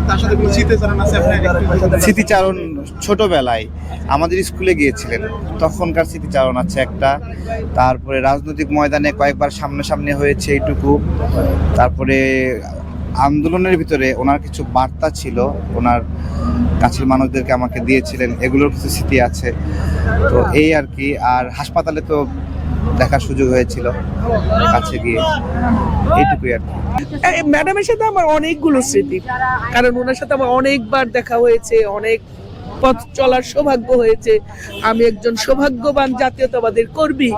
তার সাথে কোনো স্মৃতিচারণ আছে আপনার? স্মৃতিচারণ ছোটবেলায় আমাদের স্কুলে গিয়েছিলেন, তখনকার স্মৃতিচারণ আছে একটা। তারপরে রাজনৈতিক ময়দানে কয়েকবার সামনাসামনি হয়েছে এইটুকু। তারপরে আন্দোলনের ভিতরে ওনার কিছু বার্তা ছিল, ওনার কাছের মানুষদেরকে আমাকে দিয়েছিলেন, এগুলোর কিছু স্মৃতি আছে। তো এই আর কি। আর হাসপাতালে তো দেখার সুযোগ হয়েছিল কাছে গিয়ে, এইটুকুই আর কি। ম্যাডামের সাথে আমার অনেকগুলো স্মৃতি, কারণ ওনার সাথে আমার অনেকবার দেখা হয়েছে, অনেক পথ চলার সৌভাগ্য হয়েছে। আমি একজন সৌভাগ্যবান জাতীয়তাবাদের কর্মী,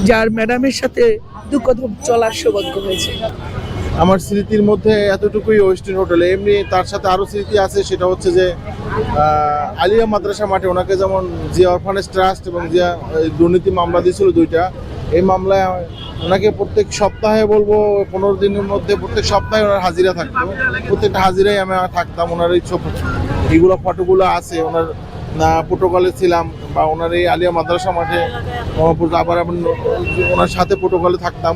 যার ম্যাডামের সাথে দুকদম চলার সৌভাগ্য হয়েছে। আমার স্মৃতির মধ্যে এতটুকুই ওয়েস্টার্ন হোটেলে। এমনি তার সাথে আরও স্মৃতি আছে, সেটা হচ্ছে যে আলিয়া মাদ্রাসা মাঠে ওনাকে যেমন জিয়া অরফানেজ ট্রাস্ট এবং জিয়া দুর্নীতি মামলা দিয়েছিল দুইটা, এই মামলায় ওনাকে প্রত্যেক সপ্তাহে বলবো 15 দিনের মধ্যে প্রত্যেক সপ্তাহে ওনার হাজিরা থাকতো। প্রত্যেকটা হাজিরাই আমি থাকতাম। ওনার এই এইগুলো ফটোগুলো আছে, ওনার প্রোটোকলে ছিলাম বা ওনার এই আলিয়া মাদ্রাসা মাঠে আবার ওনার সাথে প্রোটোকলে থাকতাম।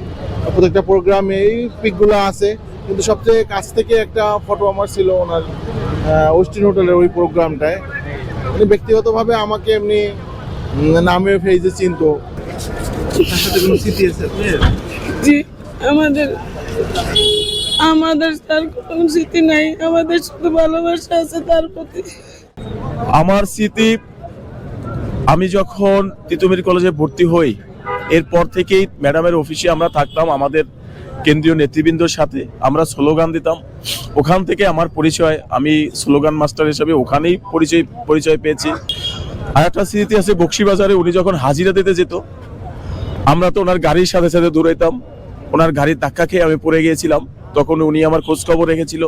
প্রত্যেকটা প্রোগ্রামে এই পিকগুলো আছে, কিন্তু সবচেয়ে কাছ থেকে একটা ফটো আমার ছিল ওনার ওয়েস্টার্ন হোটেলের ওই প্রোগ্রামটায়। উনি ব্যক্তিগতভাবে আমাকে এমনি নামে ফেজে চিনতো। তার সাথে কোনো স্মৃতি আছে? জি, আমাদের তার কোনো স্মৃতি নাই, আমাদের শুধু ভালোবাসা আছে তার প্রতি। আমার স্মৃতি, আমি যখন তিতুমির কলেজে ভর্তি হই এরপর থেকেই ম্যাডামের অফিসে আমরা থাকতাম আমাদের কেন্দ্রীয় নেতৃবৃন্দর সাথে। আমরা স্লোগান দিতাম, ওখান থেকে আমার পরিচয়, আমি স্লোগান মাস্টার হিসেবে ওখানেই পরিচয় পেয়েছি। আর একটা স্মৃতি আছে বক্সিবাজারে উনি যখন হাজিরা দিতে যেত, আমরা তো ওনার গাড়ির সাথে সাথে দৌড়াইতাম। ওনার গাড়ির ধাক্কা খেয়ে আমি পড়ে গিয়েছিলাম, তখন উনি আমার খোঁজ খবর রেখেছিল।